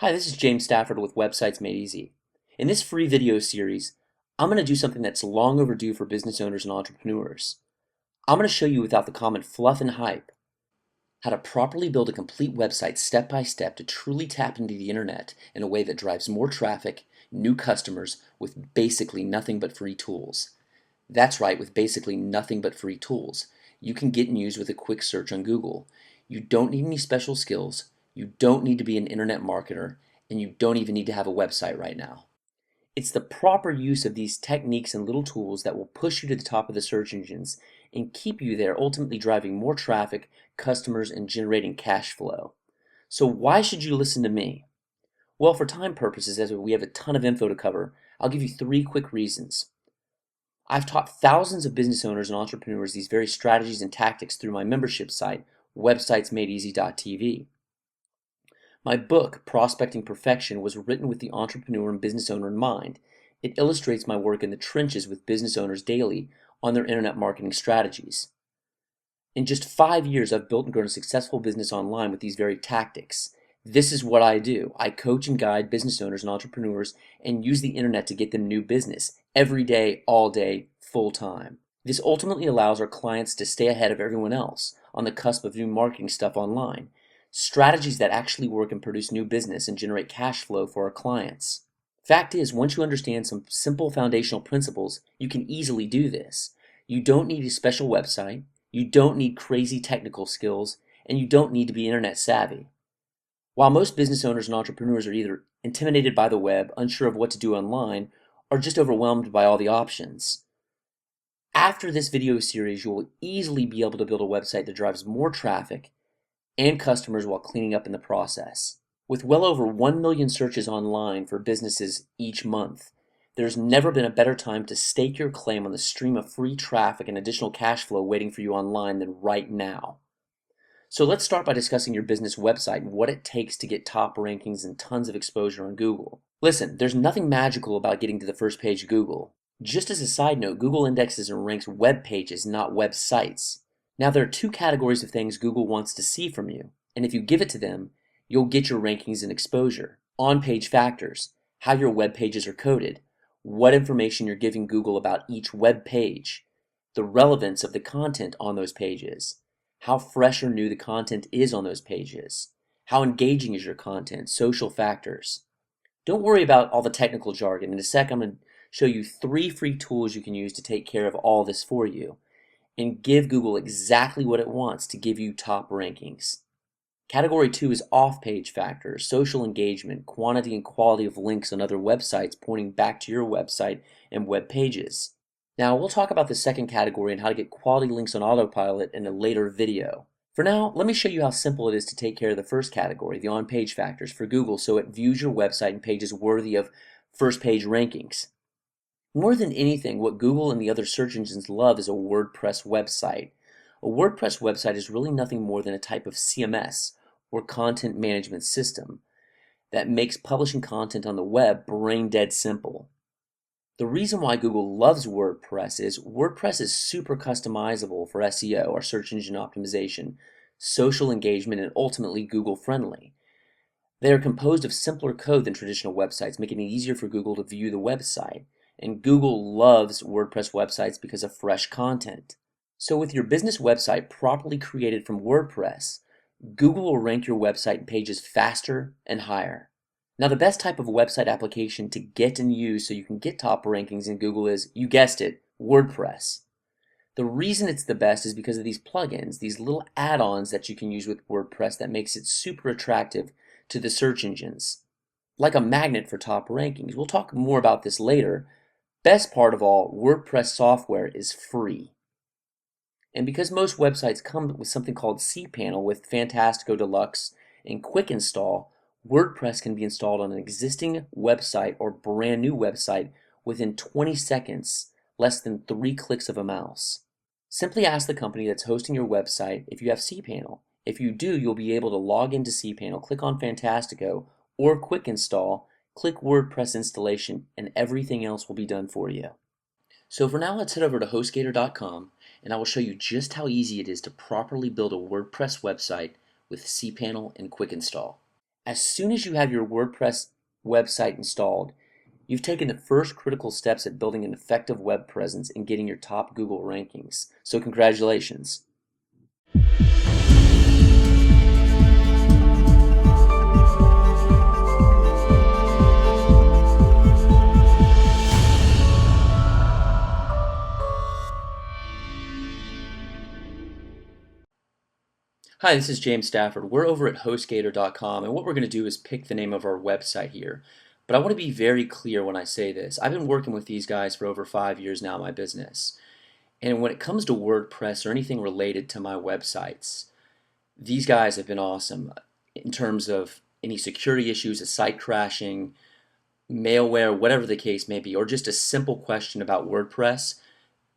Hi, this is James Stafford with Websites Made Easy. In this free video series, I'm going to do something that's long overdue for business owners and entrepreneurs. I'm going to show you without the common fluff and hype how to properly build a complete website step by step to truly tap into the internet in a way that drives more traffic, new customers with basically nothing but free tools. That's right, with basically nothing but free tools. You can get news with a quick search on Google. You don't need any special skills. You don't need to be an internet marketer, and you don't even need to have a website right now. It's the proper use of these techniques and little tools that will push you to the top of the search engines and keep you there, ultimately driving more traffic, customers, and generating cash flow. So why should you listen to me? Well, for time purposes, as we have a ton of info to cover, I'll give you 3 quick reasons. I've taught thousands of business owners and entrepreneurs these very strategies and tactics through my membership site, websitesmadeeasy.tv. My book, Prospecting Perfection, was written with the entrepreneur and business owner in mind. It illustrates my work in the trenches with business owners daily on their internet marketing strategies. In just 5 years, I've built and grown a successful business online with these very tactics. This is what I do. I coach and guide business owners and entrepreneurs and use the internet to get them new business every day, all day, full time. This ultimately allows our clients to stay ahead of everyone else on the cusp of new marketing stuff online. Strategies that actually work and produce new business and generate cash flow for our clients. Fact is, once you understand some simple foundational principles, you can easily do this. You don't need a special website, you don't need crazy technical skills, and you don't need to be internet savvy. While most business owners and entrepreneurs are either intimidated by the web, unsure of what to do online, or just overwhelmed by all the options, after this video series, you will easily be able to build a website that drives more traffic and customers while cleaning up in the process. With well over 1 million searches online for businesses each month, there's never been a better time to stake your claim on the stream of free traffic and additional cash flow waiting for you online than right now. So let's start by discussing your business website and what it takes to get top rankings and tons of exposure on Google. Listen, there's nothing magical about getting to the first page of Google. Just as a side note, Google indexes and ranks web pages, not websites. Now there are 2 categories of things Google wants to see from you, and if you give it to them, you'll get your rankings and exposure. On-page factors, how your web pages are coded, what information you're giving Google about each web page, the relevance of the content on those pages, how fresh or new the content is on those pages, how engaging is your content, social factors. Don't worry about all the technical jargon. In a sec, I'm going to show you 3 free tools you can use to take care of all this for you and give Google exactly what it wants to give you top rankings. Category 2 is off-page factors, social engagement, quantity and quality of links on other websites pointing back to your website and web pages. Now, we'll talk about the second category and how to get quality links on autopilot in a later video. For now, let me show you how simple it is to take care of the first category, the on-page factors, for Google so it views your website and pages worthy of first-page rankings. More than anything, what Google and the other search engines love is a WordPress website. A WordPress website is really nothing more than a type of CMS, or content management system, that makes publishing content on the web brain dead simple. The reason why Google loves WordPress is super customizable for SEO, or search engine optimization, social engagement, and ultimately Google friendly. They are composed of simpler code than traditional websites, making it easier for Google to view the website. And Google loves WordPress websites because of fresh content. So with your business website properly created from WordPress, Google will rank your website and pages faster and higher. Now, the best type of website application to get and use so you can get top rankings in Google is, you guessed it, WordPress. The reason it's the best is because of these plugins, these little add-ons that you can use with WordPress that makes it super attractive to the search engines. Like a magnet for top rankings. We'll talk more about this later. Best part of all, WordPress software is free. And because most websites come with something called cPanel with Fantastico Deluxe and Quick Install, WordPress can be installed on an existing website or brand new website within 20 seconds, less than 3 clicks of a mouse. Simply ask the company that's hosting your website if you have cPanel. If you do, you'll be able to log into cPanel, click on Fantastico or Quick Install, click WordPress installation, and everything else will be done for you. So for now, let's head over to HostGator.com and I will show you just how easy it is to properly build a WordPress website with cPanel and Quick Install. As soon as you have your WordPress website installed, you've taken the first critical steps at building an effective web presence and getting your top Google rankings. So congratulations. Hi, this is James Stafford. We're over at HostGator.com, and what we're going to do is pick the name of our website here. But I want to be very clear when I say this. I've been working with these guys for over 5 years now in my business. And when it comes to WordPress or anything related to my websites, these guys have been awesome in terms of any security issues, a site crashing, malware, whatever the case may be, or just a simple question about WordPress.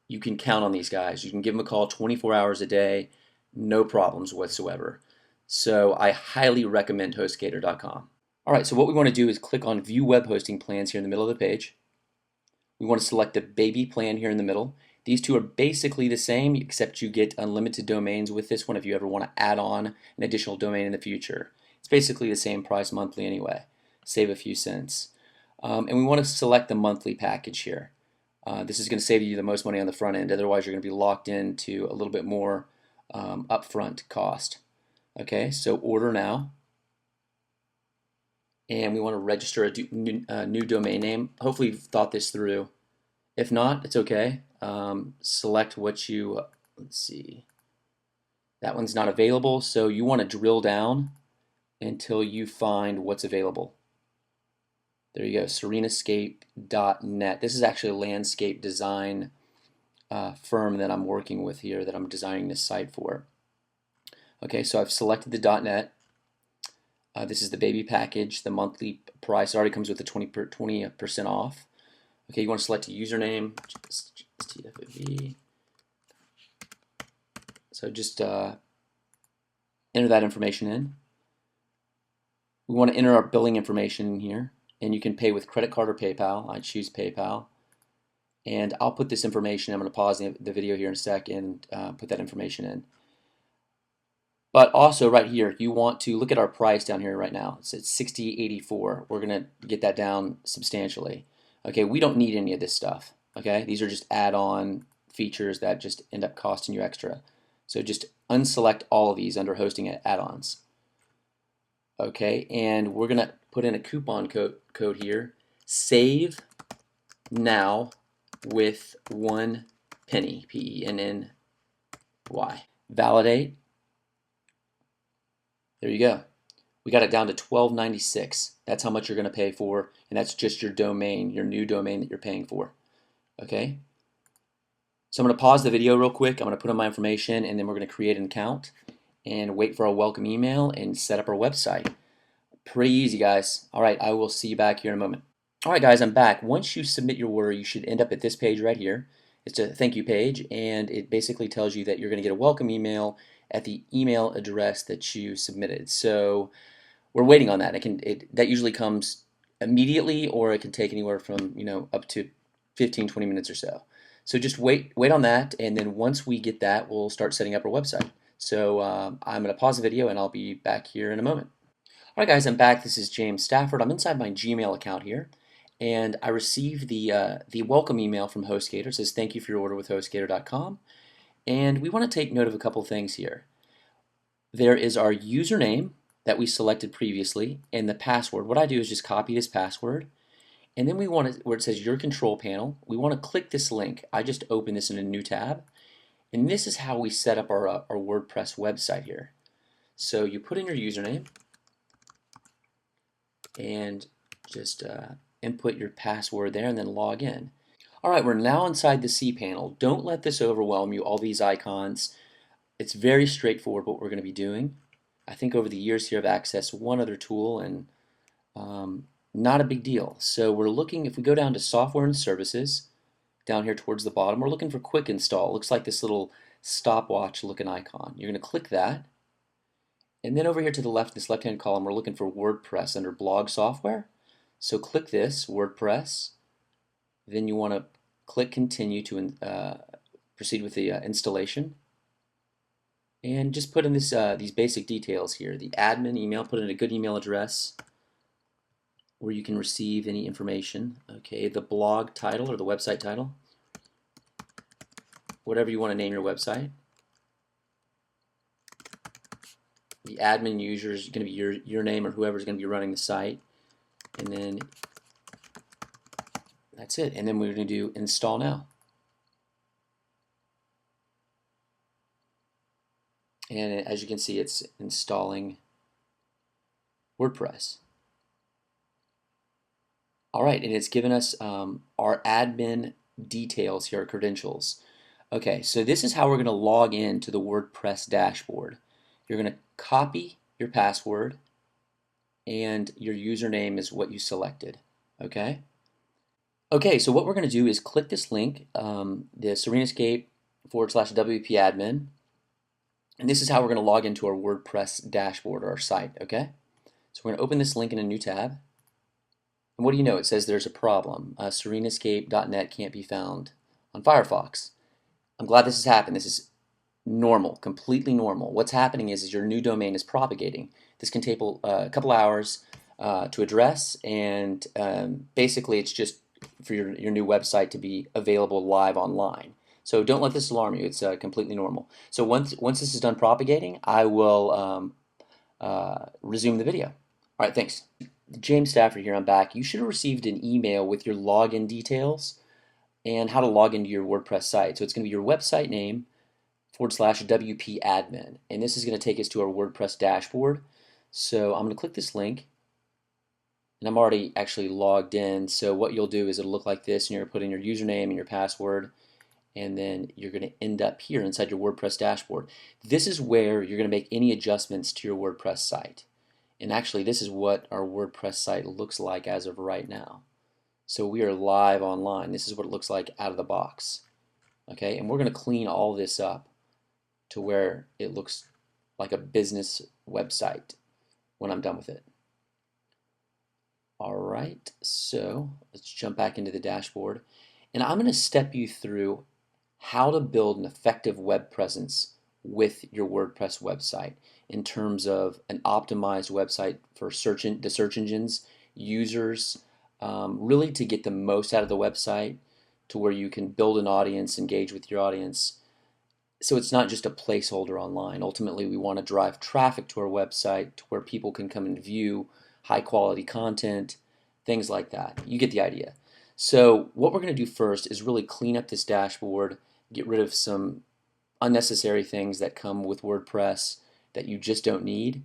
You can count on these guys. You can give them a call 24 hours a day. No problems whatsoever. So I highly recommend HostGator.com. Alright, so what we want to do is click on View Web Hosting Plans here in the middle of the page. We want to select the baby plan here in the middle. These two are basically the same, except you get unlimited domains with this one if you ever want to add on an additional domain in the future. It's basically the same price monthly anyway. Save a few cents. And we want to select the monthly package here. This is going to save you the most money on the front end, otherwise you're going to be locked into a little bit more upfront cost. Okay, so order now, and we want to register a new domain name. Hopefully you've thought this through. If not, it's okay. Select what you, let's see, that one's not available, so you want to drill down until you find what's available. There you go, serenascape.net. This is actually a landscape design firm that I'm working with here, that I'm designing this site for. Okay, so I've selected the .net. This is the baby package. The monthly price already comes with the 20% off. Okay, you want to select a username, just TFAV. So just enter that information in. We want to enter our billing information in here, and you can pay with credit card or PayPal. I choose PayPal. And I'll put this information, I'm going to pause the video here in a second and put that information in. But also right here, you want to look at our price down here right now. It's at $60.84. We're going to get that down substantially. Okay, we don't need any of this stuff. Okay, these are just add-on features that just end up costing you extra. So just unselect all of these under hosting add-ons. Okay, and we're going to put in a coupon code here. Save now with 1 penny, Penny. Validate. There you go. We got it down to $12.96. That's how much you're going to pay for, and that's just your domain, your new domain that you're paying for. Okay? So I'm going to pause the video real quick. I'm going to put in my information, and then we're going to create an account and wait for our welcome email and set up our website. Pretty easy, guys. All right, I will see you back here in a moment. Alright guys, I'm back. Once you submit your order, you should end up at this page right here. It's a thank you page, and it basically tells you that you're going to get a welcome email at the email address that you submitted. So we're waiting on that. That usually comes immediately, or it can take anywhere from up to 15-20 minutes or so. So just wait on that, and then once we get that, we'll start setting up our website. So I'm going to pause the video, and I'll be back here in a moment. Alright guys, I'm back. This is James Stafford. I'm inside my Gmail account here. And I received the welcome email from HostGator. It says, thank you for your order with HostGator.com. And we want to take note of a couple things here. There is our username that we selected previously and the password. What I do is just copy this password. And then we want to, where it says your control panel, we want to click this link. I just open this in a new tab. And this is how we set up our WordPress website here. So you put in your username and just input your password there and then log in. Alright, we're now inside the cPanel. Don't let this overwhelm you, all these icons. It's very straightforward what we're going to be doing. I think over the years here I've accessed one other tool, and not a big deal. So we're looking, if we go down to Software and Services, down here towards the bottom, we're looking for Quick Install. It looks like this little stopwatch looking icon. You're going to click that. And then over here to the left, this left-hand column, we're looking for WordPress under Blog Software. So click this, WordPress. Then you want to click Continue to proceed with the installation. And just put in this these basic details here. The admin email, put in a good email address where you can receive any information. Okay, the blog title or the website title, whatever you want to name your website. The admin user is going to be your name or whoever's going to be running the site. And then that's it. And then we're going to do install now. And as you can see, it's installing WordPress. All right, and it's given us our admin details here, our credentials. Okay, so this is how we're going to log in to the WordPress dashboard. You're going to copy your password, and your username is what you selected. Okay. Okay, so what we're going to do is click this link, the Serenascape/WP admin, and this is how we're going to log into our WordPress dashboard or our site. Okay, so we're going to open this link in a new tab. And what do you know? It says there's a problem. Serenascape.net can't be found on Firefox. I'm glad this has happened. This is normal, completely normal. What's happening is your new domain is propagating. This can take a couple hours to address, and basically it's just for your new website to be available live online. So don't let this alarm you. It's completely normal. So once this is done propagating, I will resume the video. All right, thanks. James Stafford here, I'm back. You should have received an email with your login details and how to log into your WordPress site. So it's going to be your website name /WP admin, and this is going to take us to our WordPress dashboard. So I'm going to click this link, and I'm already actually logged in. So what you'll do is it'll look like this, and you're going to put in your username and your password, and then you're going to end up here inside your WordPress dashboard. This is where you're going to make any adjustments to your WordPress site. And actually, this is what our WordPress site looks like as of right now. So we are live online. This is what it looks like out of the box. Okay, and we're going to clean all this up to where it looks like a business website when I'm done with it. All right, so let's jump back into the dashboard. And I'm going to step you through how to build an effective web presence with your WordPress website in terms of an optimized website for the search engines, users, really to get the most out of the website to where you can build an audience, engage with your audience. So it's not just a placeholder online. Ultimately, we want to drive traffic to our website to where people can come and view high quality content, things like that. You get the idea. So what we're going to do first is really clean up this dashboard, get rid of some unnecessary things that come with WordPress that you just don't need.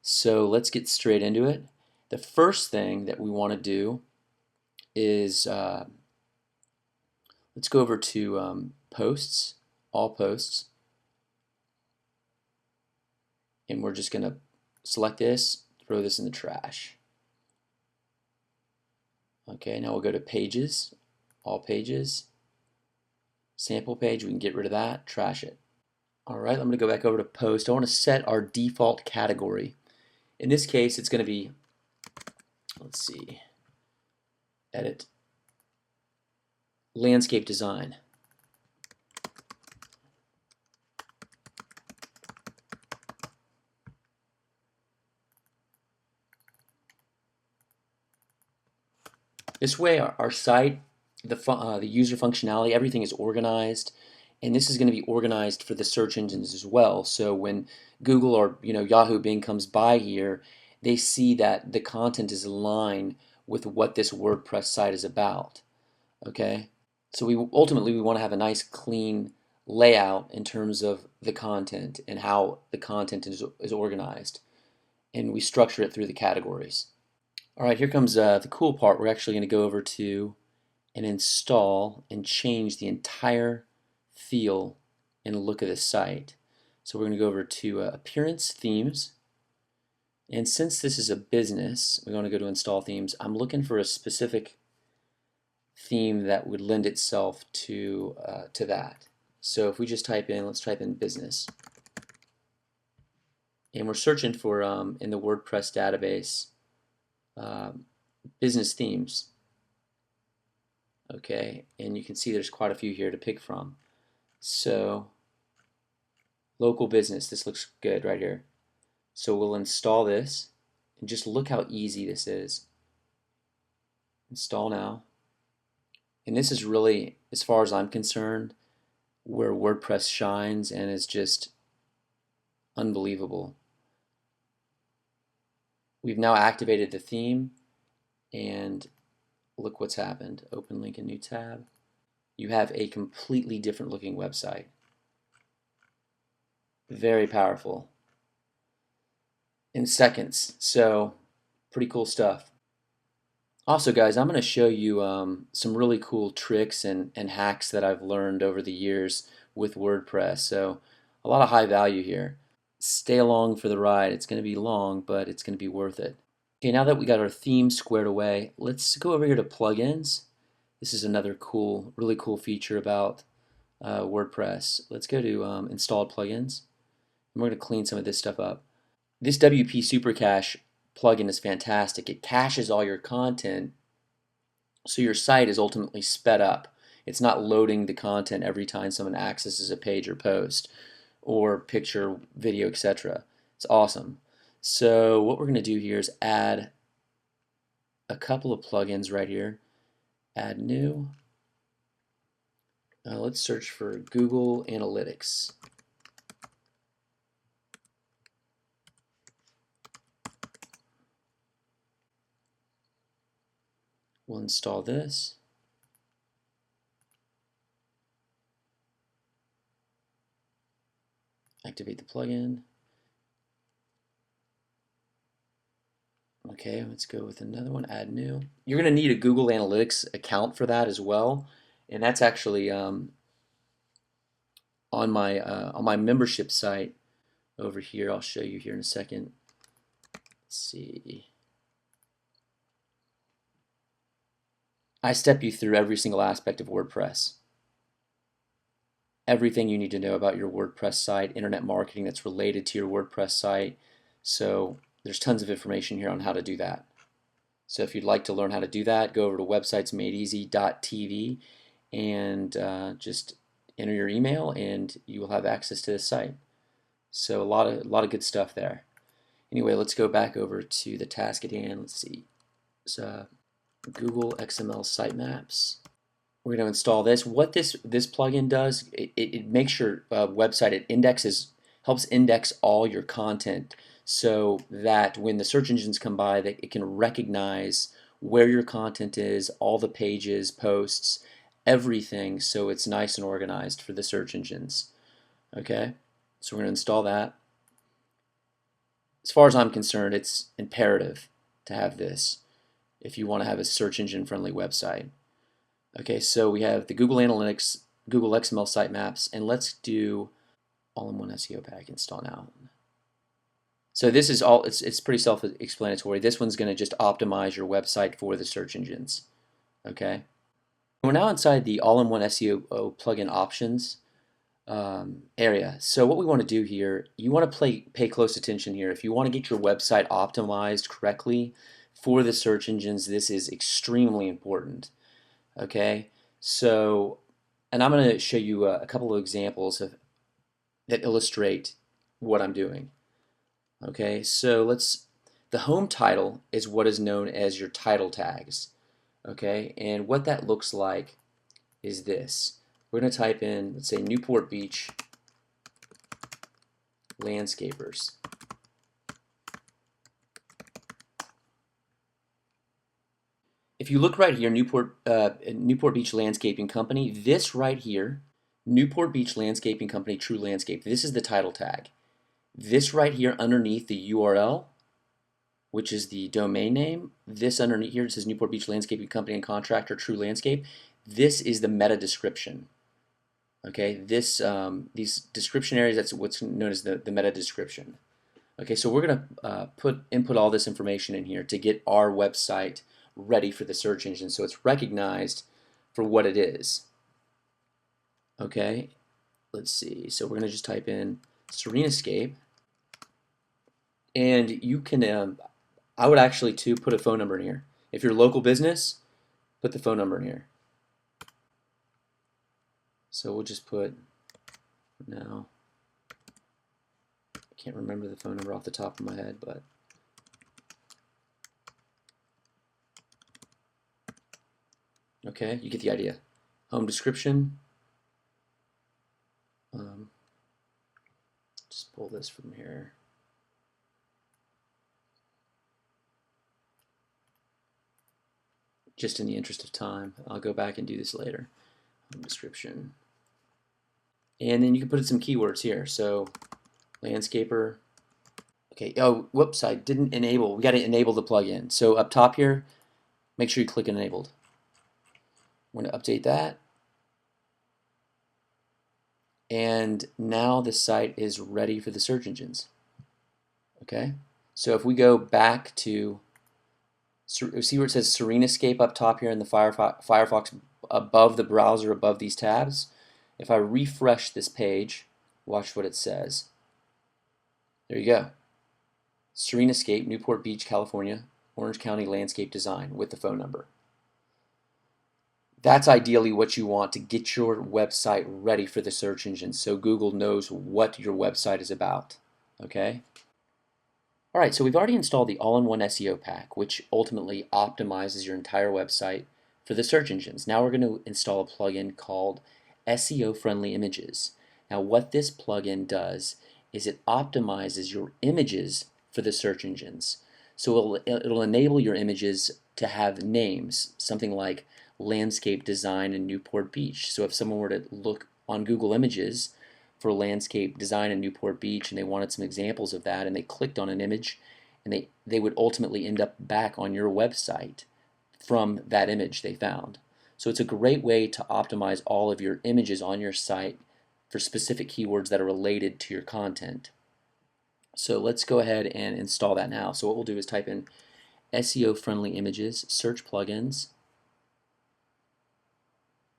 So let's get straight into it. The first thing that we want to do is let's go over to posts, all posts, and we're just going to select this, throw this in the trash. Okay, now we'll go to pages, all pages, sample page, we can get rid of that, trash it. Alright, I'm going to go back over to post. I want to set our default category. In this case, it's going to be, let's see, edit, landscape design. This way our site, the user functionality, everything is organized, and this is going to be organized for the search engines as well. So when Google or Yahoo, Bing comes by here, they see that the content is aligned with what this WordPress site is about. Okay, so we ultimately want to have a nice clean layout in terms of the content and how the content is organized, and we structure it through the categories. All right, here comes the cool part. We're actually going to go over to and install and change the entire feel and look of the site. So we're going to go over to Appearance, Themes, and since this is a business, we're going to go to Install Themes. I'm looking for a specific theme that would lend itself to that. So if we just type in, let's type in business, and we're searching for in the WordPress database business themes. Okay, and you can see there's quite a few here to pick from. So Local business, this looks good right here. So we'll install this, and just look how easy this is. Install now. And this is really, as far as I'm concerned, where WordPress shines and is just unbelievable. We've now activated the theme, and look what's happened. Open link in new tab. You have a completely different looking website. Very powerful. In seconds, so pretty cool stuff. Also guys, I'm going to show you some really cool tricks and hacks that I've learned over the years with WordPress, so a lot of high value here. Stay along for the ride. It's going to be long, but it's going to be worth it. Okay, now that we got our theme squared away, let's go over here to plugins. This is another cool, really cool feature about WordPress. Let's go to installed plugins, and we're going to clean some of this stuff up. This WP Super Cache plugin is fantastic. It caches all your content, so your site is ultimately sped up. It's not loading the content every time someone accesses a page or post or picture, video, etc. It's awesome. So what we're going to do here is add a couple of plugins right here. Add new. Let's search for Google Analytics. We'll install this. Activate the plugin. Okay, let's go with another one, add new. You're going to need a Google Analytics account for that as well, and that's actually on my membership site over here. I'll show you here in a second. Let's see. I step you through every single aspect of WordPress. Everything you need to know about your WordPress site, internet marketing that's related to your WordPress site. So there's tons of information here on how to do that. So if you'd like to learn how to do that, go over to websitesmadeeasy.tv and just enter your email and you will have access to this site. So a lot of good stuff there. Anyway, let's go back over to the task at hand. Let's see. So Google XML Sitemaps. We're going to install this. What this plugin does, it makes your website, it helps index all your content so that when the search engines come by, that it can recognize where your content is, all the pages, posts, everything, so it's nice and organized for the search engines. Okay, so we're going to install that. As far as I'm concerned, it's imperative to have this if you want to have a search engine friendly website. Okay, so we have the Google Analytics, Google XML Sitemaps, and let's do all-in-one SEO pack install now. So this is all, it's pretty self-explanatory. This one's going to just optimize your website for the search engines. Okay, we're now inside the all-in-one SEO plugin options area. So what we want to do here, you want to pay close attention here. If you want to get your website optimized correctly for the search engines, this is extremely important. Okay, so, and I'm going to show you a couple of examples that illustrate what I'm doing. Okay, so the home title is what is known as your title tags. Okay, and what that looks like is this. We're going to type in, let's say, Newport Beach landscapers. If you look right here, Newport Beach Landscaping Company, this right here, Newport Beach Landscaping Company True Landscape, this is the title tag. This right here underneath the URL, which is the domain name, this underneath here, it says Newport Beach Landscaping Company and Contractor True Landscape, this is the meta description. Okay, these description areas, that's what's known as the meta description. Okay, so we're going to input all this information in here to get our website ready for the search engine so it's recognized for what it is. Okay, let's see. So we're going to just type in Serenascape, and you can, I would actually too put a phone number in here. If you're a local business, put the phone number in here. So we'll just put now can't remember the phone number off the top of my head, but okay, you get the idea. Home description. Just pull this from here. Just in the interest of time, I'll go back and do this later. Home description. And then you can put in some keywords here. So landscaper. Okay, oh, whoops, I didn't enable. We got to enable the plugin. So up top here, make sure you click enabled. I'm going to update that. And now the site is ready for the search engines. Okay, so if we go back to, see where it says Serenescape up top here in the Firefox above the browser, above these tabs? If I refresh this page, watch what it says. There you go. Serenescape, Newport Beach, California, Orange County landscape design with the phone number. That's ideally what you want to get your website ready for the search engine so Google knows what your website is about. Okay? Alright, so we've already installed the all-in-one SEO pack, which ultimately optimizes your entire website for the search engines. Now we're going to install a plugin called Seo Friendly Images. Now what this plugin does is it optimizes your images for the search engines. So it'll enable your images to have names, something like landscape design in Newport Beach. So if someone were to look on Google Images for landscape design in Newport Beach and they wanted some examples of that and they clicked on an image, and they would ultimately end up back on your website from that image they found. So it's a great way to optimize all of your images on your site for specific keywords that are related to your content. So let's go ahead and install that now. So what we'll do is type in SEO Friendly Images, search plugins,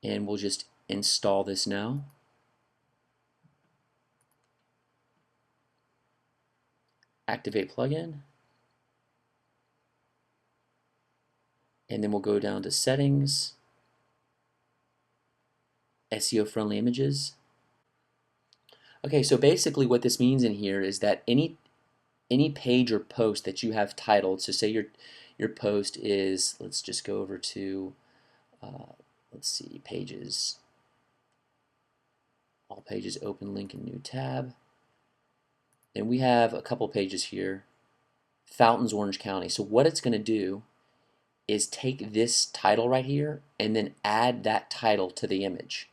and we'll just install this now. Activate plugin, and then we'll go down to settings, SEO Friendly Images. Okay, so basically what this means in here is that any page or post that you have titled, so say your post is, let's just go over to let's see, pages, all pages, open link in new tab, and we have a couple pages here, Fountains, Orange County. So what it's going to do is take this title right here and then add that title to the image.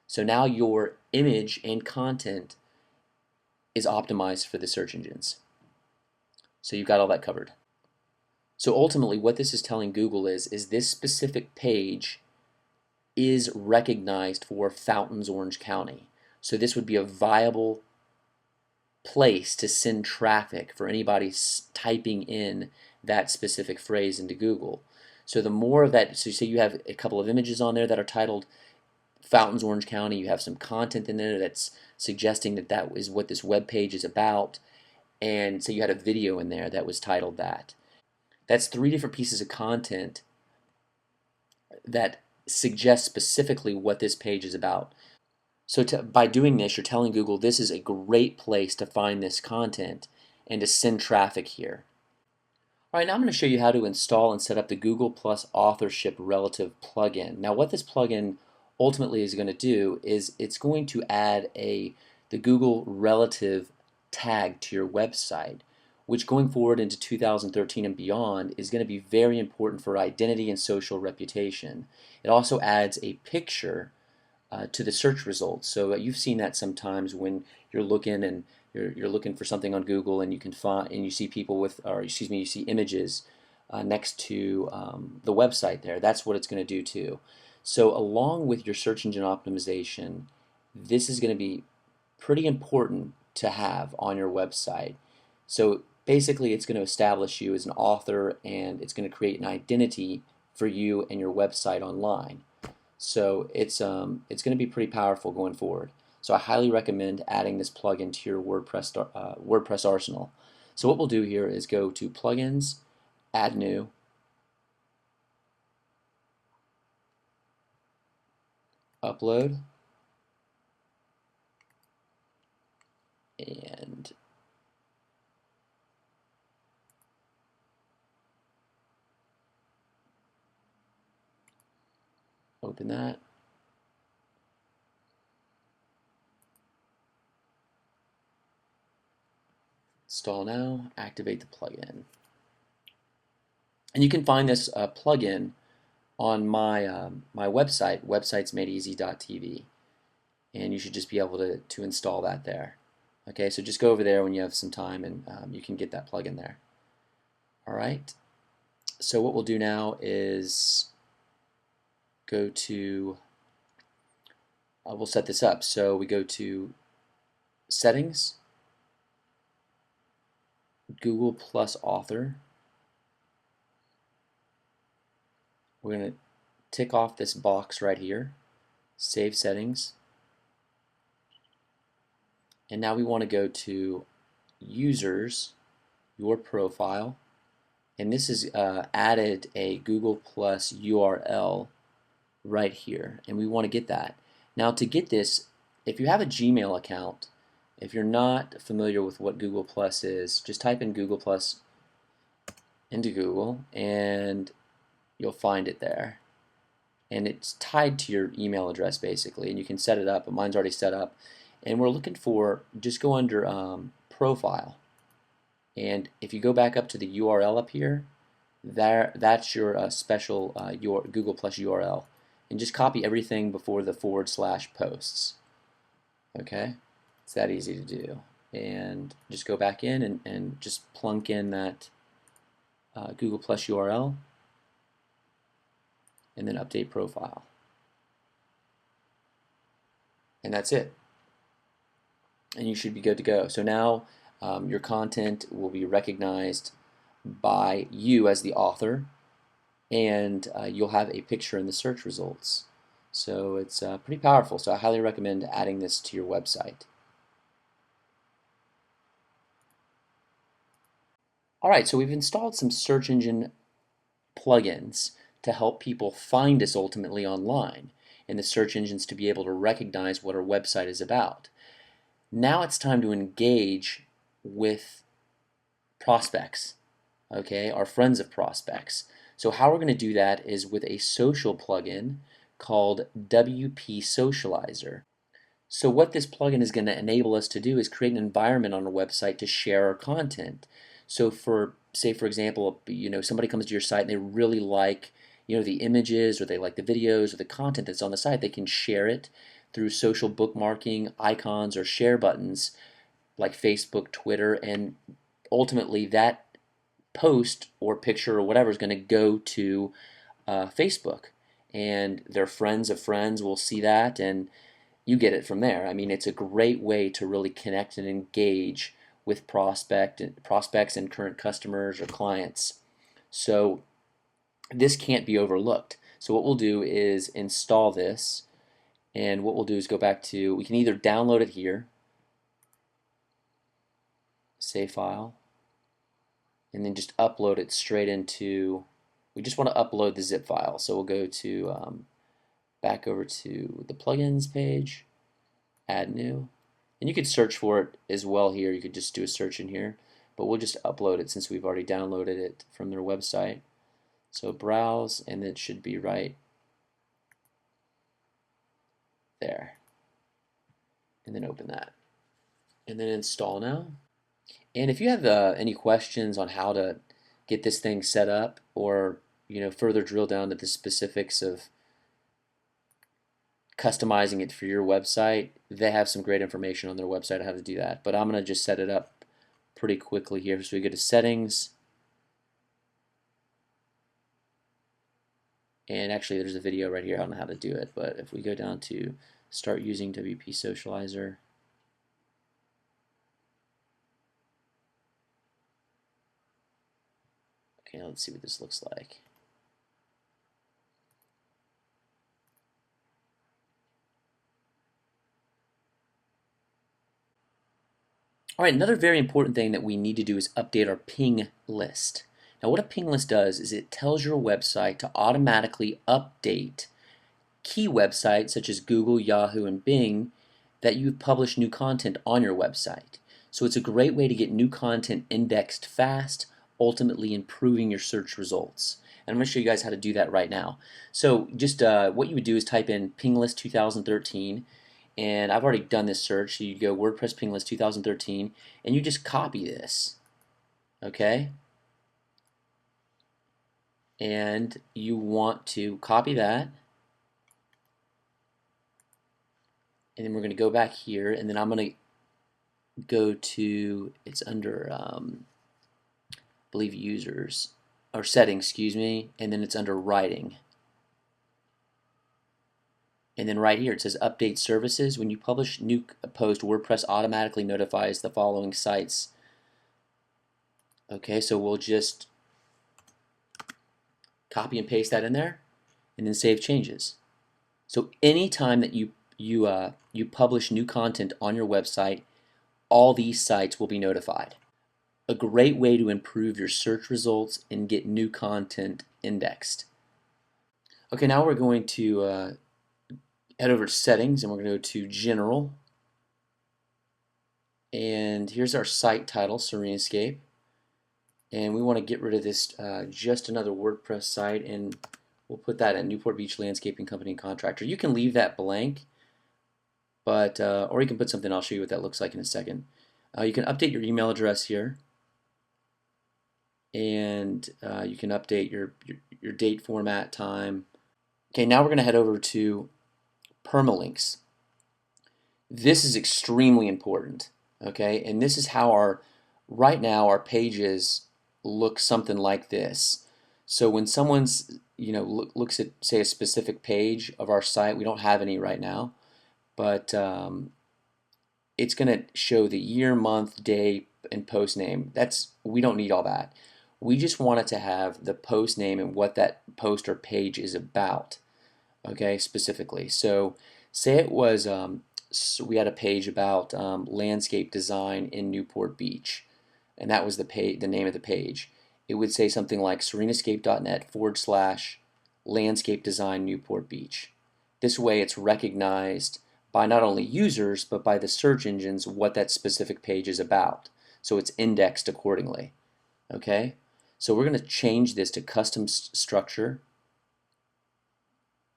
So now your image and content is optimized for the search engines. So you've got all that covered. So ultimately what this is telling Google is this specific page is recognized for Fountains, Orange County. So this would be a viable place to send traffic for anybody typing in that specific phrase into Google. So the more of that, so say you have a couple of images on there that are titled Fountains, Orange County, you have some content in there that's suggesting that that is what this web page is about, and so you had a video in there that was titled that. That's 3 different pieces of content that suggest specifically what this page is about. So by doing this, you're telling Google this is a great place to find this content and to send traffic here. Alright, now I'm going to show you how to install and set up the Google Plus Authorship Relative plugin. Now what this plugin ultimately is going to do is it's going to add the Google Relative tag to your website, which going forward into 2013 and beyond is going to be very important for identity and social reputation. It also adds a picture to the search results. So you've seen that sometimes when you're looking and you're looking for something on Google and you can find and you see people with, or excuse me, you see images next to the website there. That's what it's going to do too. So along with your search engine optimization, this is going to be pretty important to have on your website. So basically it's going to establish you as an author and it's going to create an identity for you and your website online. So it's going to be pretty powerful going forward. So I highly recommend adding this plugin to your WordPress arsenal. So what we'll do here is go to Plugins, Add New, Upload, and Open that. Install now, activate the plugin. And you can find this plugin on my my website, websitesmadeeasy.tv, and you should just be able to install that there. Okay, so just go over there when you have some time, and you can get that plugin there. All right. So what we'll do now is go to. We'll set this up. So we go to Settings, Google Plus Author. We're going to tick off this box right here, Save Settings. And now we want to go to Users, Your Profile. And this is added a Google Plus URL right here. And we want to get that. Now to get this, if you have a Gmail account, if you're not familiar with what Google Plus is, just type in Google Plus into Google and you'll find it there. And it's tied to your email address basically, and you can set it up, but mine's already set up. And we're looking for, just go under Profile. And if you go back up to the URL up here, that's your special your Google Plus URL. And just copy everything before the / posts. Okay? It's that easy to do. And just go back in and just plunk in that Google Plus URL. And then update profile. And that's it. And you should be good to go. So now your content will be recognized by you as the author, and you'll have a picture in the search results. So it's pretty powerful. So I highly recommend adding this to your website. Alright, so we've installed some search engine plugins to help people find us ultimately online, and the search engines to be able to recognize what our website is about. Now it's time to engage with prospects, okay, our friends of prospects. So how we're going to do that is with a social plugin called WP Socializer. So what this plugin is going to enable us to do is create an environment on our website to share our content. So for, say for example, somebody comes to your site and they really like the images, or they like the videos or the content that's on the site, they can share it through social bookmarking icons or share buttons like Facebook, Twitter, and ultimately that post or picture or whatever is going to go to Facebook, and their friends of friends will see that, and you get it from there. I mean, it's a great way to really connect and engage with prospects and current customers or clients. So this can't be overlooked. So what we'll do is install this, and what we'll do is go back to, we can either download it here, save file, and then just upload it straight into, we just want to upload the zip file. So we'll go to back over to the plugins page, add new, and you could search for it as well here. You could just do a search in here, but we'll just upload it since we've already downloaded it from their website. So browse, and it should be right there, and then open that, and then install now. And if you have any questions on how to get this thing set up, or further drill down to the specifics of customizing it for your website, they have some great information on their website on how to do that. But I'm going to just set it up pretty quickly here. So we go to Settings, and actually there's a video right here on how to do it. But if we go down to Start Using WP Socializer, okay, let's see what this looks like. All right, another very important thing that we need to do is update our ping list. Now what a ping list does is it tells your website to automatically update key websites such as Google, Yahoo, and Bing that you've published new content on your website. So it's a great way to get new content indexed fast, ultimately improving your search results. And I'm going to show you guys how to do that right now. So just what you would do is type in pinglist 2013, and I've already done this search. So you go WordPress pinglist 2013, and you just copy this, okay? And you want to copy that, and then we're going to go back here, and then I'm going to go to, it's under I believe users or settings, excuse me, and then it's under writing. And then right here it says update services. When you publish new post, WordPress automatically notifies the following sites. Okay, so we'll just copy and paste that in there, and then save changes. So anytime that you publish new content on your website, all these sites will be notified. A great way to improve your search results and get new content indexed. Okay, now we're going to head over to settings, and we're going to go to general, and here's our site title, Serenascape, and we want to get rid of this just another WordPress site, and we'll put that in Newport Beach Landscaping Company and Contractor. You can leave that blank, but or you can put something. I'll show you what that looks like in a second. You can update your email address here, and you can update your date format, time. Okay, now we're going to head over to permalinks. This is extremely important, okay? And this is how right now our pages look something like this. So when someone's looks at, say, a specific page of our site, we don't have any right now, but it's going to show the year, month, day, and post name. We don't need all that. We just want it to have the post name and what that post or page is about, okay, specifically. So say it was so we had a page about landscape design in Newport Beach, and that was the name of the page. It would say something like serenascape.net/landscape design Newport Beach. This way it's recognized by not only users but by the search engines what that specific page is about. So it's indexed accordingly. Okay? So we're going to change this to custom structure,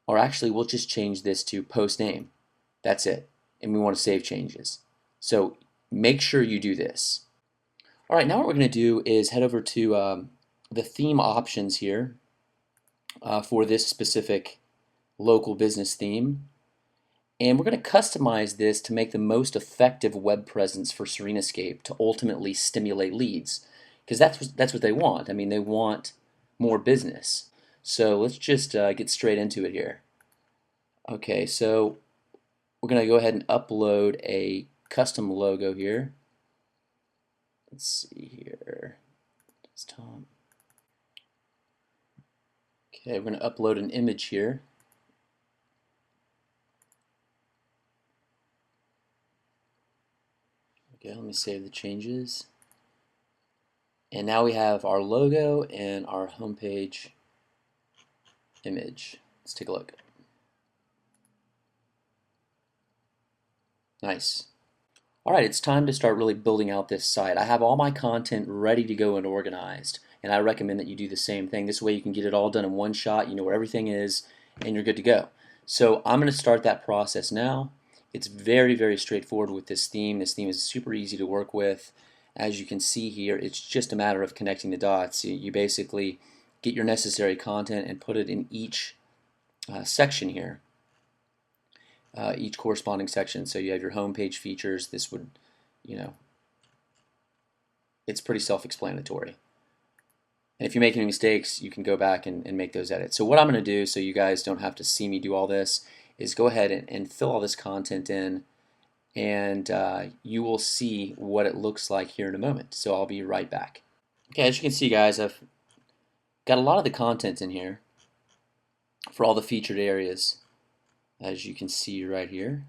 or actually we'll just change this to post name. That's it. And we want to save changes. So make sure you do this. Alright, now what we're going to do is head over to the theme options here for this specific local business theme. And we're going to customize this to make the most effective web presence for Serenascape to ultimately stimulate leads. Because that's what they want. I mean, they want more business. So let's just get straight into it here. Okay, so we're going to go ahead and upload a custom logo here. Let's see here. It's Tom. Okay, we're going to upload an image here. Okay, let me save the changes. And now we have our logo and our homepage image. Let's take a look. Nice. Alright, it's time to start really building out this site. I have all my content ready to go and organized, and I recommend that you do the same thing. This way you can get it all done in one shot, you know where everything is, and you're good to go. So I'm going to start that process now. It's very, very straightforward with this theme. This theme is super easy to work with. As you can see here, it's just a matter of connecting the dots. You basically get your necessary content and put it in each section here. Each corresponding section. So you have your homepage features. This would, it's pretty self-explanatory. And if you make any mistakes, you can go back and make those edits. So what I'm going to do, so you guys don't have to see me do all this, is go ahead and fill all this content in, and you will see what it looks like here in a moment. So I'll be right back. Okay, as you can see, guys, I've got a lot of the content in here for all the featured areas. As you can see right here,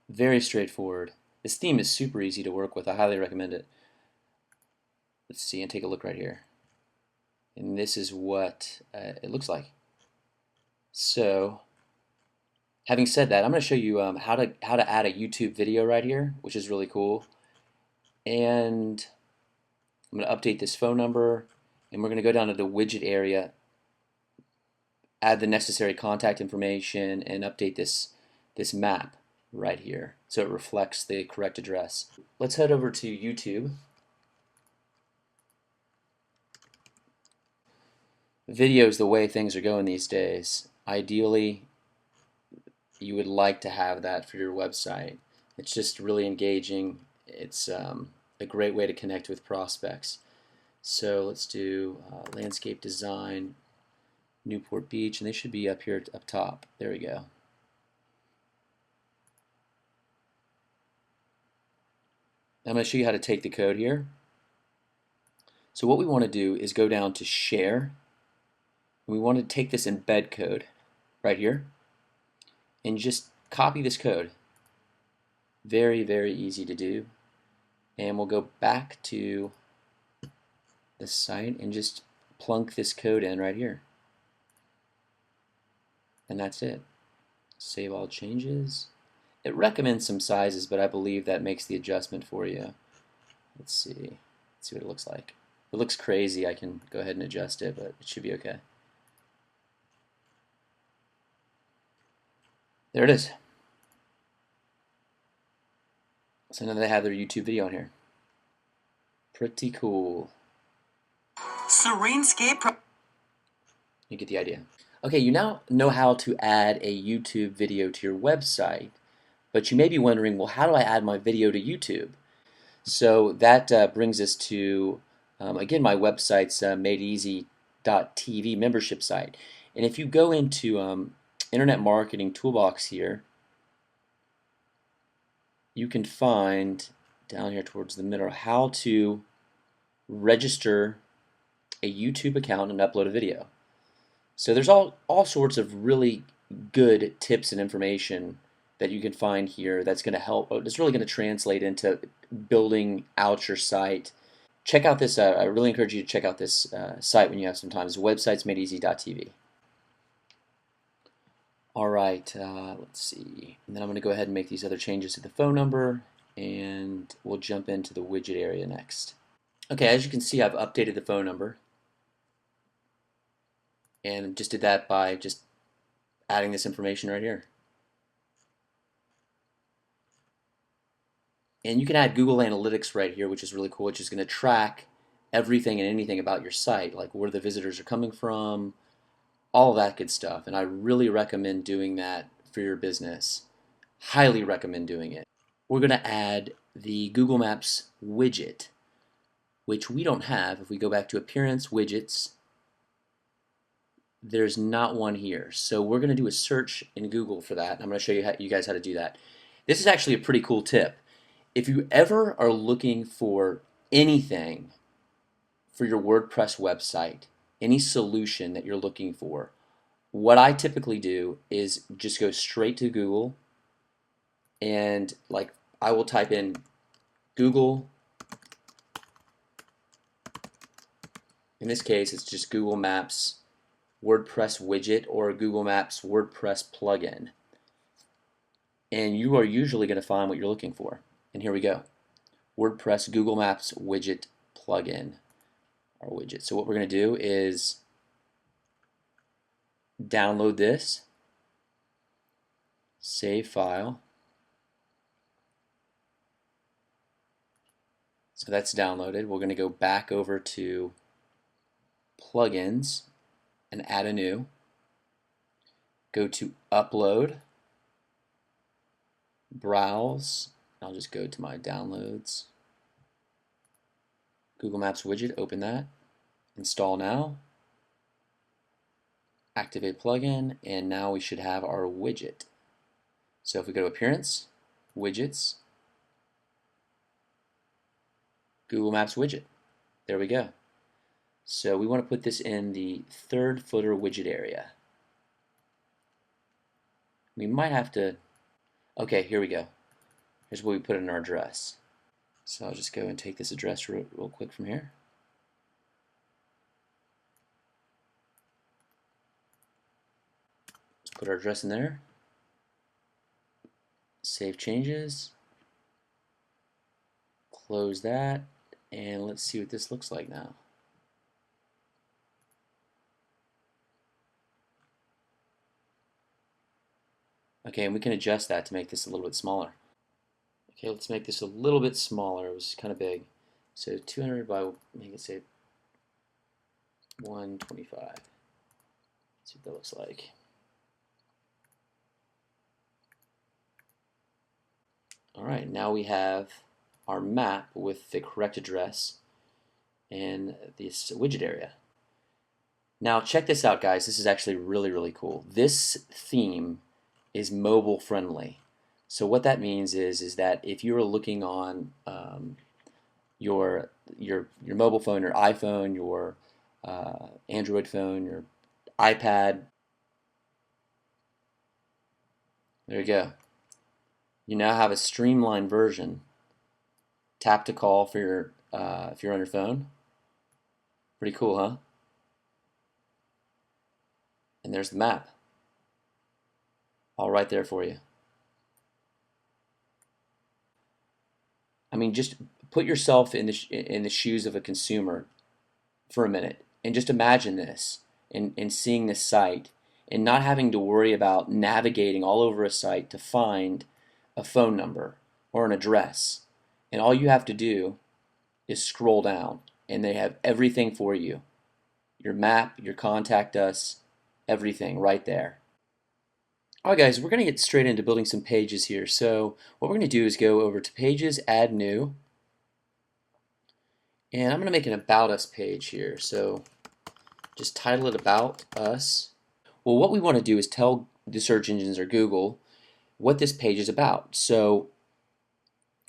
very straightforward. This theme is super easy to work with. I highly recommend it. Let's see and take a look right here. And this is what it looks like. So, having said that, I'm going to show you how to add a YouTube video right here, which is really cool. And I'm going to update this phone number, and we're going to go down to the widget area add the necessary contact information and update this map right here so it reflects the correct address. Let's head over to YouTube. Video is the way things are going these days. Ideally, you would like to have that for your website. It's just really engaging. It's a great way to connect with prospects. So let's do landscape design, Newport Beach, and they should be up here up top. There we go. I'm going to show you how to take the code here. So what we want to do is go down to Share. We want to take this embed code right here and just copy this code. Very, very easy to do. And we'll go back to the site and just plunk this code in right here. And that's it. Save all changes. It recommends some sizes, but I believe that makes the adjustment for you. Let's see what it looks like. If it looks crazy, I can go ahead and adjust it, but it should be okay. There it is. So now they have their YouTube video on here. Pretty cool. Serenescape. You get the idea. Okay, you now know how to add a YouTube video to your website, but you may be wondering, well, how do I add my video to YouTube? So that brings us to, again, my website's MadeEasy.tv membership site. And if you go into Internet Marketing Toolbox here, you can find down here towards the middle how to register a YouTube account and upload a video. So there's all sorts of really good tips and information that you can find here that's going to help. It's really going to translate into building out your site. Check out this. I really encourage you to check out this site when you have some time. It's websitesmadeeasy.tv. All right, let's see. And then I'm going to go ahead and make these other changes to the phone number, and we'll jump into the widget area next. Okay, as you can see, I've updated the phone number, and just did that by just adding this information right here. And you can add Google Analytics right here, which is really cool, which is going to track everything and anything about your site, like where the visitors are coming from, all that good stuff. And I really recommend doing that for your business. Highly recommend doing it. We're going to add the Google Maps widget, which we don't have. If we go back to Appearance, Widgets, there's not one here. So we're going to do a search in Google for that. I'm going to show you guys how to do that. This is actually a pretty cool tip. If you ever are looking for anything for your WordPress website, any solution that you're looking for, what I typically do is just go straight to Google, and like I will type in Google. In this case, it's just Google Maps WordPress widget or Google Maps WordPress plugin. And you are usually going to find what you're looking for. And here we go. WordPress Google Maps widget plugin, our widget. So what we're going to do is download this, save file. So that's downloaded. We're going to go back over to plugins and add a new. Go to upload, browse. I'll just go to my downloads. Google Maps widget, open that. Install now. Activate plugin, and now we should have our widget. So if we go to Appearance, Widgets, Google Maps widget. There we go. So we want to put this in the third footer widget area. We might have to, okay, here we go. Here's where we put in our address. So I'll just go and take this address real quick from here. Let's put our address in there. Save changes. Close that. And let's see what this looks like now. Okay, and we can adjust that to make this a little bit smaller. Okay, let's make this a little bit smaller. It was kind of big. So 200 by, make it say 125. Let's see what that looks like. All right, now we have our map with the correct address and this widget area. Now check this out, guys. This is actually really, really cool. This theme is mobile friendly. So what that means is that if you're looking on your mobile phone, your iPhone, your Android phone, your iPad, there you go. You now have a streamlined version. Tap to call for your if you're on your phone. Pretty cool, huh? And there's the map, all right there for you. I mean, just put yourself in the shoes of a consumer for a minute, and just imagine this, and seeing this site, and not having to worry about navigating all over a site to find a phone number or an address. And all you have to do is scroll down, and they have everything for you. Your map, your contact us, everything right there. Alright guys, we're going to get straight into building some pages here. So what we're going to do is go over to Pages, Add New, and I'm going to make an About Us page here. So just title it About Us. Well, what we want to do is tell the search engines or Google what this page is about. So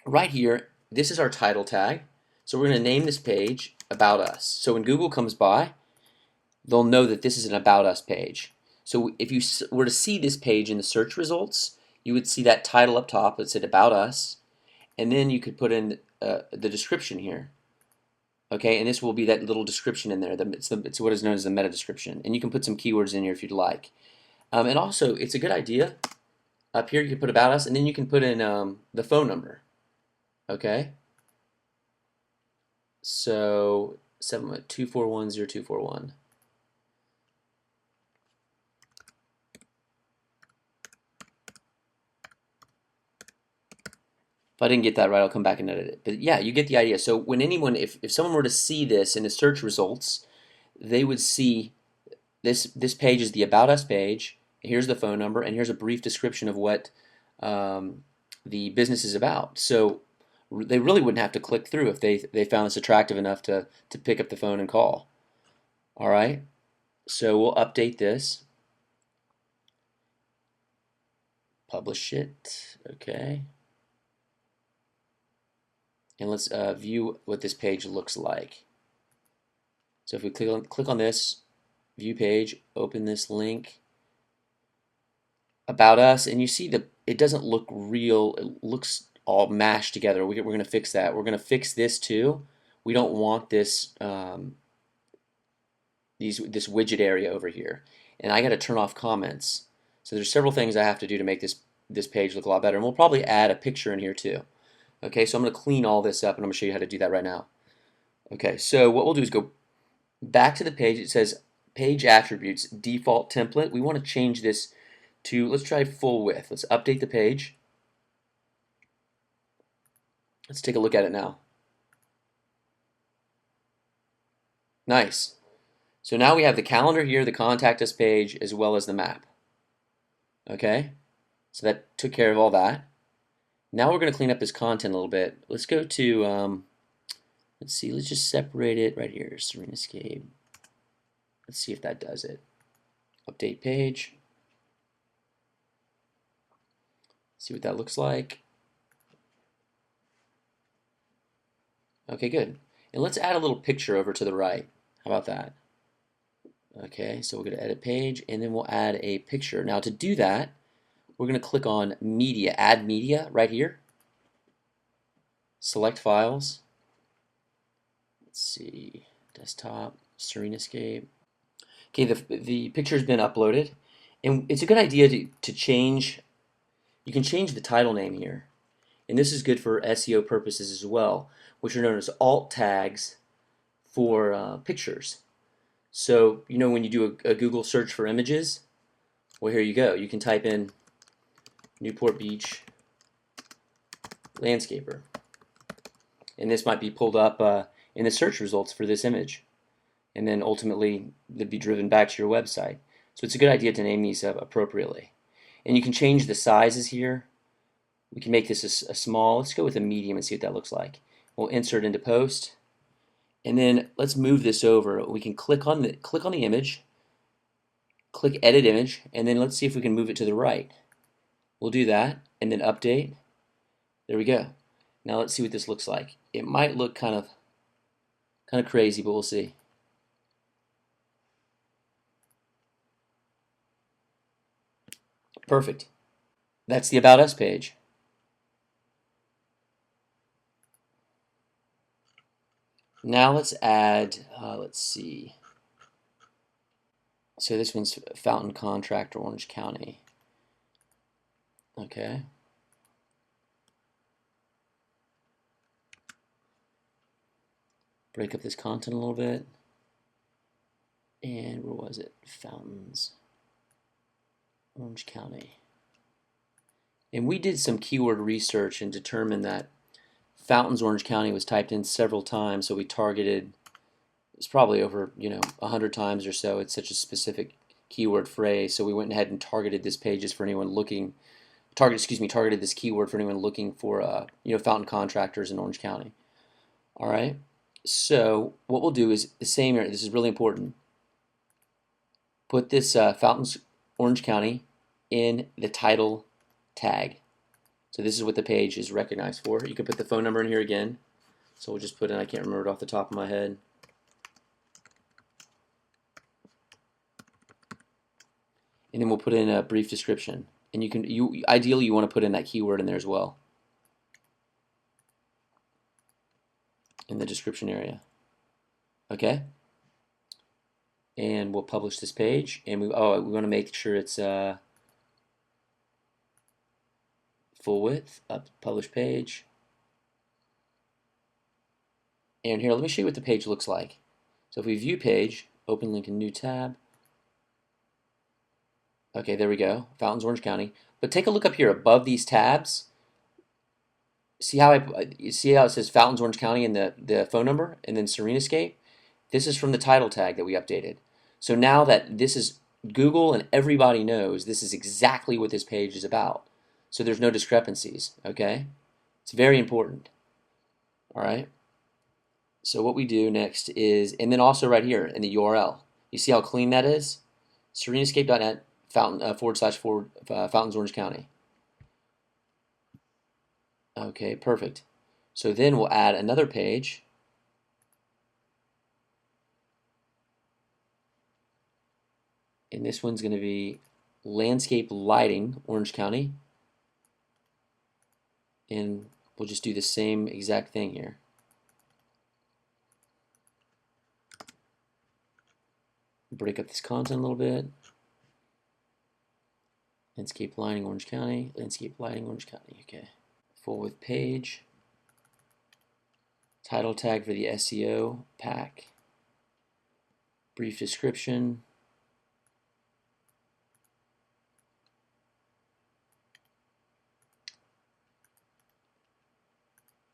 right here, this is our title tag. So we're going to name this page About Us. So when Google comes by, they'll know that this is an About Us page. So if you were to see this page in the search results, you would see that title up top that said About Us, and then you could put in the description here. Okay, and this will be that little description in there. It's what is known as the meta description, and you can put some keywords in here if you'd like. And also, it's a good idea. Up here, you can put About Us, and then you can put in the phone number. Okay, so 2410241. If I didn't get that right, I'll come back and edit it. But yeah, you get the idea. So when anyone, if someone were to see this in the search results, they would see this page is the About Us page. Here's the phone number, and here's a brief description of what the business is about. So they really wouldn't have to click through if they found this attractive enough to pick up the phone and call. All right, so we'll update this. Publish it, okay. And let's view what this page looks like. So if we click on this, view page, open this link, About Us, and you see that it doesn't look real, it looks all mashed together. We're going to fix that. We're going to fix this too. We don't want this this widget area over here. And I got to turn off comments. So there's several things I have to do to make this page look a lot better. And we'll probably add a picture in here too. Okay, so I'm going to clean all this up, and I'm going to show you how to do that right now. Okay, so what we'll do is go back to the page. It says Page Attributes, Default Template. We want to change this to, let's try full width. Let's update the page. Let's take a look at it now. Nice. So now we have the calendar here, the Contact Us page, as well as the map. Okay, so that took care of all that. Now we're going to clean up this content a little bit. Let's go to, let's see, let's just separate it right here, Serenascape. Let's see if that does it. Update page. See what that looks like. Okay, good. And let's add a little picture over to the right. How about that? Okay, so we're going to edit page, and then we'll add a picture. Now to do that, we're going to click on Media, Add Media right here. Select Files. Let's see, Desktop, Serenascape. Okay, the picture's been uploaded, and it's a good idea to change. You can change the title name here, and this is good for SEO purposes as well, which are known as alt tags for pictures. So you know when you do a Google search for images, well, here you go. You can type in Newport Beach landscaper. And this might be pulled up in the search results for this image. And then ultimately, they'd be driven back to your website. So it's a good idea to name these appropriately. And you can change the sizes here. We can make this a small. Let's go with a medium and see what that looks like. We'll insert into post. And then let's move this over. We can click on the image, click edit image, and then let's see if we can move it to the right. We'll do that, and then update. There we go. Now let's see what this looks like. It might look kind of crazy, but we'll see. Perfect. That's the About Us page. Now let's add, let's see. So this one's Fountain Contractor, Orange County. Okay. Break up this content a little bit. And where was it? Fountains, Orange County. And we did some keyword research and determined that Fountains, Orange County was typed in several times, so we targeted, it's probably over 100 times or so. It's such a specific keyword phrase, so we went ahead and targeted this pages for anyone looking, targeted this keyword for anyone looking for fountain contractors in Orange County. All right, so what we'll do is the same area. This is really important. Put this Fountains, Orange County in the title tag. So this is what the page is recognized for. You can put the phone number in here again. So we'll just put in, I can't remember it off the top of my head. And then we'll put in a brief description. And ideally you want to put in that keyword in there as well, in the description area. Okay. And we'll publish this page. And we want to make sure it's full width, up publish page. And here, let me show you what the page looks like. So if we view page, open link in new tab. Okay, there we go, Fountains, Orange County. But take a look up here above these tabs. See how it says Fountains, Orange County and the phone number and then Serenescape? This is from the title tag that we updated. So now that this is Google and everybody knows this is exactly what this page is about. So there's no discrepancies, okay? It's very important, all right? So what we do next is, and then also right here in the URL, you see how clean that is? Serenescape.net Fountains, Orange County. Okay, perfect. So then we'll add another page. And this one's going to be Landscape Lighting, Orange County. And we'll just do the same exact thing here. Break up this content a little bit. Landscape Lighting, Orange County. Landscape Lighting, Orange County. Okay. Full width page. Title tag for the SEO pack. Brief description.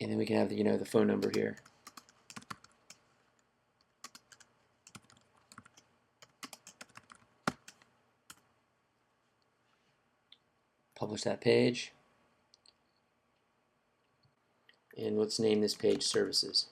And then we can have the phone number here. Publish that page. And let's name this page Services.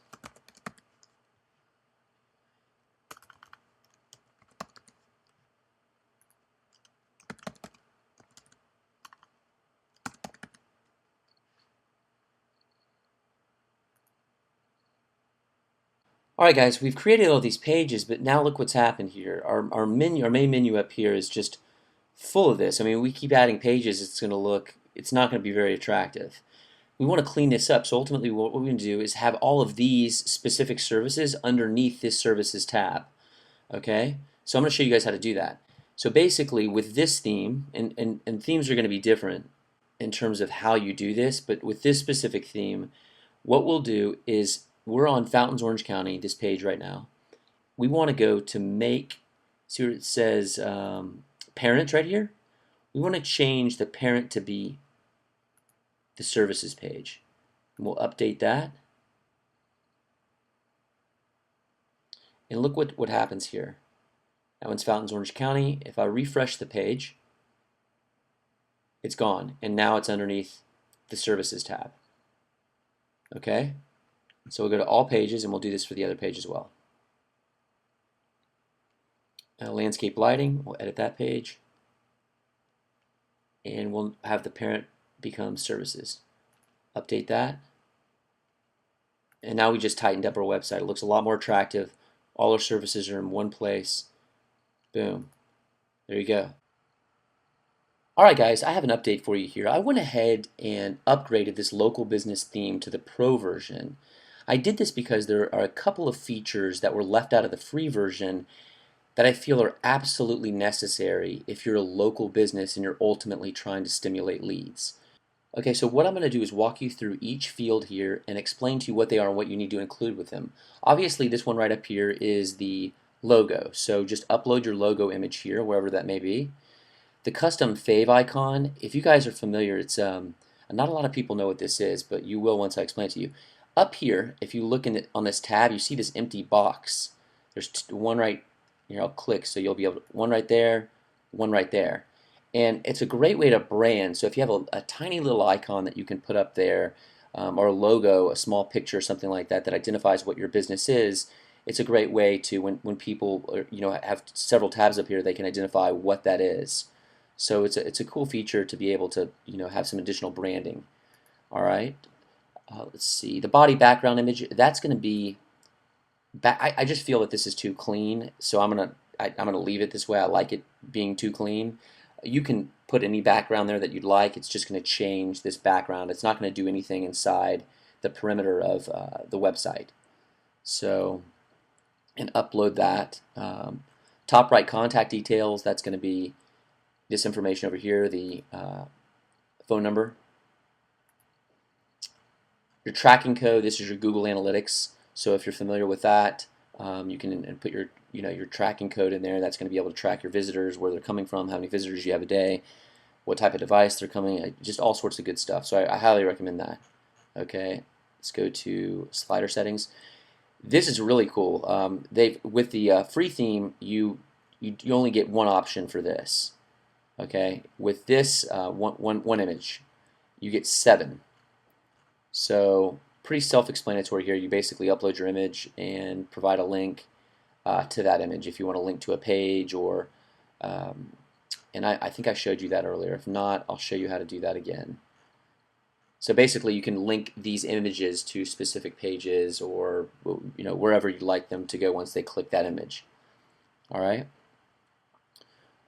Alright guys, we've created all these pages, but now look what's happened here. Our main menu up here is just full of this. I mean, we keep adding pages, it's not going to be very attractive. We want to clean this up, so ultimately what we're going to do is have all of these specific services underneath this services tab. Okay? So I'm going to show you guys how to do that. So basically with this theme, and themes are going to be different in terms of how you do this, but with this specific theme, what we'll do is we're on Fountains, Orange County, this page right now. We want to go to make, see where it says parent right here? We want to change the parent to be the services page. And we'll update that. And look what happens here. That one's Fountains, Orange County. If I refresh the page, it's gone. And now it's underneath the Services tab. Okay? So we'll go to All Pages, and we'll do this for the other page as well. Landscape Lighting, we'll edit that page. And we'll have the parent become Services. Update that. And now we just tightened up our website. It looks a lot more attractive. All our services are in one place. Boom. There you go. Alright guys, I have an update for you here. I went ahead and upgraded this local business theme to the Pro version. I did this because there are a couple of features that were left out of the free version that I feel are absolutely necessary if you're a local business and you're ultimately trying to stimulate leads. Okay, so what I'm going to do is walk you through each field here and explain to you what they are and what you need to include with them. Obviously, this one right up here is the logo, so just upload your logo image here, wherever that may be. The Custom Fav Icon, if you guys are familiar, it's not a lot of people know what this is, but you will once I explain it to you. Up here, if you look on this tab, you see this empty box. There's one right here. I'll click, so you'll be able to, one right there, one right there. And it's a great way to brand. So if you have a tiny little icon that you can put up there, or a logo, a small picture, something like that that identifies what your business is, it's a great way to, when people have several tabs up here, they can identify what that is. So it's a cool feature to be able to have some additional branding. All right. Let's see. The body background image, that's going to be. I just feel that this is too clean, so I'm gonna leave it this way. I like it being too clean. You can put any background there that you'd like. It's just going to change this background. It's not going to do anything inside the perimeter of the website. So, and upload that. Top right contact details, that's going to be this information over here, the phone number. Your tracking code, this is your Google Analytics. So if you're familiar with that, you can put your your tracking code in there. That's going to be able to track your visitors, where they're coming from, how many visitors you have a day, what type of device they're coming, just all sorts of good stuff. So I highly recommend that. Okay, let's go to slider settings. This is really cool. With the free theme, you only get one option for this. Okay, with this one image, you get 7. So pretty self-explanatory here. You basically upload your image and provide a link to that image if you want to link to a page, or and I think I showed you that earlier. If not, I'll show you how to do that again. So basically you can link these images to specific pages, or wherever you'd like them to go once they click that image. Alright.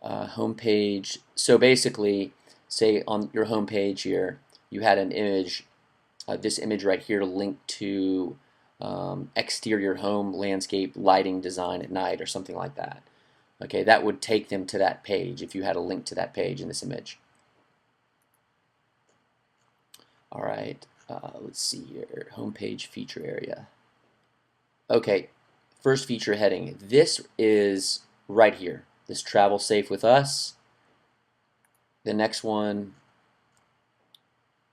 Home page. So basically, say on your home page here you had an image, this image right here, linked to exterior home landscape lighting design at night or something like that. Okay, that would take them to that page if you had a link to that page in this image. Alright, let's see here, homepage feature area. Okay, first feature heading. This is right here, this travel safe with us. The next one,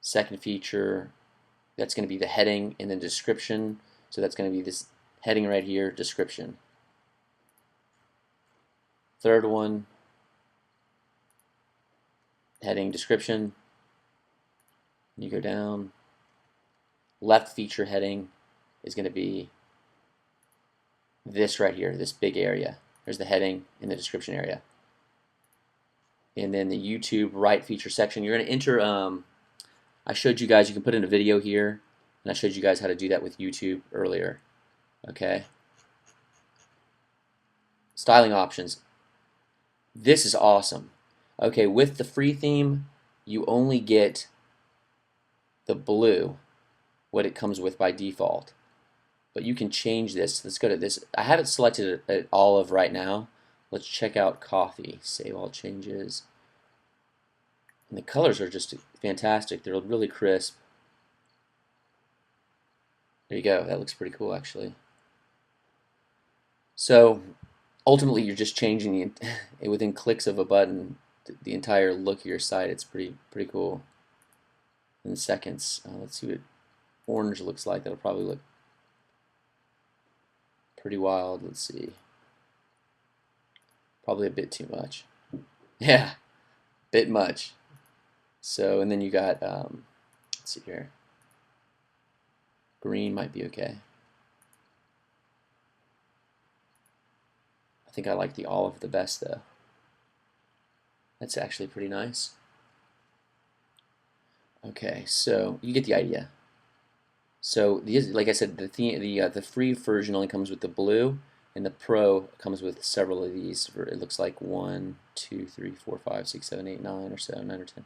second feature, that's going to be the heading and then description. So that's going to be this heading right here, description. Third one, heading, description. You go down. Left feature heading is going to be this right here, this big area. There's the heading and the description area. And then the YouTube right feature section, you're going to enter, I showed you guys, you can put in a video here, and I showed you guys how to do that with YouTube earlier. Okay. Styling options. This is awesome. Okay, with the free theme, you only get the blue, what it comes with by default. But you can change this. Let's go to this. I have it selected at olive right now. Let's check out coffee. Save all changes. And the colors are just fantastic. They're really crisp. There you go. That looks pretty cool, actually. So ultimately, you're just changing it within clicks of a button the entire look of your site. It's pretty cool. In seconds, let's see what orange looks like. That'll probably look pretty wild. Let's see. Probably a bit too much. Yeah, bit much. So, and then you got, let's see here. Green might be okay. I think I like the olive the best though. That's actually pretty nice. Okay, so you get the idea. So, like I said, the free version only comes with the blue, and the Pro comes with several of these. It looks like 1, 2, 3, 4, 5, 6, 7, 8, 9 or so, 9 or 10.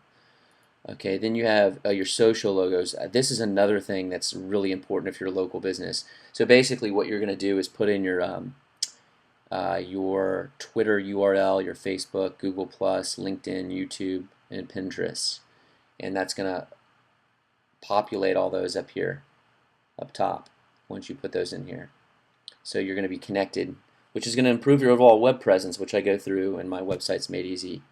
Okay, then you have your social logos. This is another thing that's really important if you're a local business. So basically, what you're going to do is put in your Twitter URL, your Facebook, Google+, LinkedIn, YouTube, and Pinterest, and that's going to populate all those up here, up top, once you put those in here. So you're going to be connected, which is going to improve your overall web presence, which I go through in my Websites Made Easy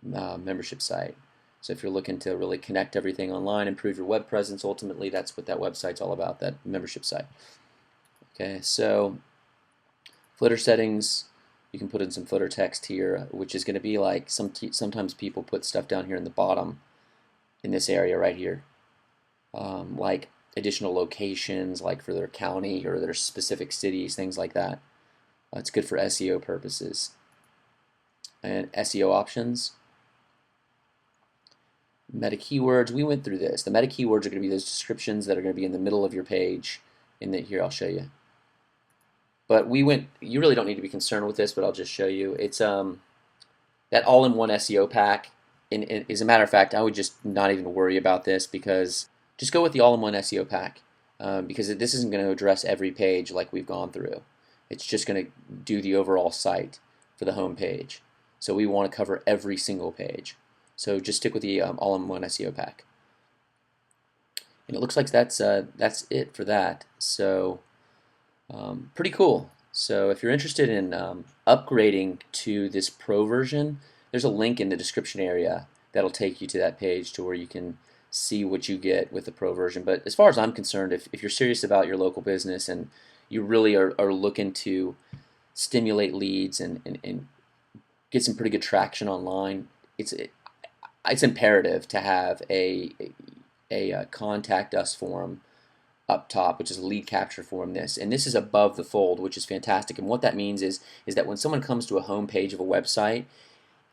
membership site. So if you're looking to really connect everything online, improve your web presence, ultimately that's what that website's all about, that membership site. Okay, so footer settings, you can put in some footer text here, which is going to be like sometimes people put stuff down here in the bottom in this area right here, like additional locations, like for their county or their specific cities, things like that. It's good for SEO purposes. And SEO options. Meta keywords, we went through this. The meta keywords are going to be those descriptions that are going to be in the middle of your page. Here, I'll show you. But you really don't need to be concerned with this, but I'll just show you. It's that all-in-one SEO pack. And as a matter of fact, I would just not even worry about this, because just go with the all-in-one SEO pack, because this isn't going to address every page like we've gone through. It's just going to do the overall site for the home page. So we want to cover every single page. So just stick with the all-in-one SEO pack. And it looks like that's it for that. So pretty cool. So if you're interested in upgrading to this Pro version, there's a link in the description area that'll take you to that page to where you can see what you get with the Pro version. But as far as I'm concerned, if you're serious about your local business and you really are looking to stimulate leads and get some pretty good traction online, it's imperative to have a contact us form up top, which is a lead capture form. And this is above the fold, which is fantastic. And what that means is that when someone comes to a home page of a website,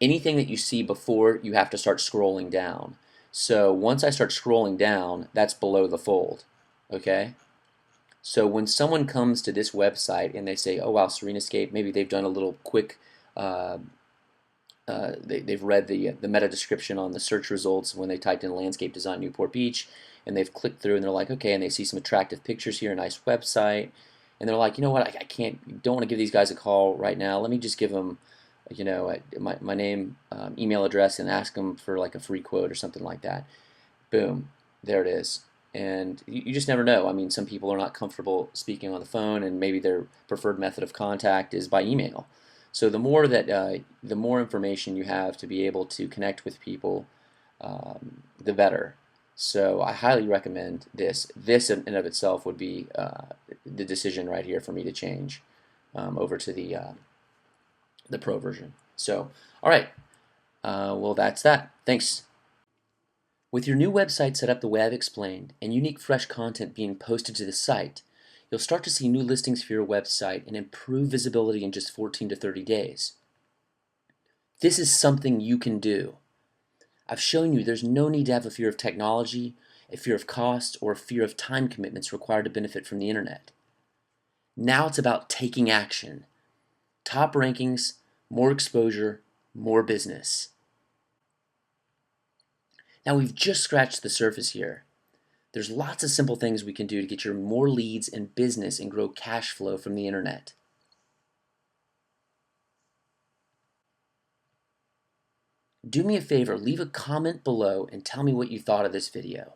anything that you see before, you have to start scrolling down. So once I start scrolling down, that's below the fold. Okay? So when someone comes to this website and they say, oh wow, Serenascape, maybe they've done a little quick they've read the meta description on the search results when they typed in landscape design Newport Beach, and they've clicked through and they're like, okay, and they see some attractive pictures here, a nice website, and they're like, you know what, I don't want to give these guys a call right now. Let me just give them, you know, my name, email address, and ask them for like a free quote or something like that. Boom, there it is. And you just never know. I mean, some people are not comfortable speaking on the phone, and maybe their preferred method of contact is by email. So the more information you have to be able to connect with people, the better. So I highly recommend this. This in and of itself would be the decision right here for me to change over to the Pro version. So, all right. Well, that's that. Thanks. With your new website set up the way I've explained, and unique fresh content being posted to the site, you'll start to see new listings for your website and improve visibility in just 14 to 30 days. This is something you can do. I've shown you there's no need to have a fear of technology, a fear of cost, or a fear of time commitments required to benefit from the internet. Now it's about taking action. Top rankings, more exposure, more business. Now we've just scratched the surface here. There's lots of simple things we can do to get you more leads and business and grow cash flow from the internet. Do me a favor, leave a comment below and tell me what you thought of this video.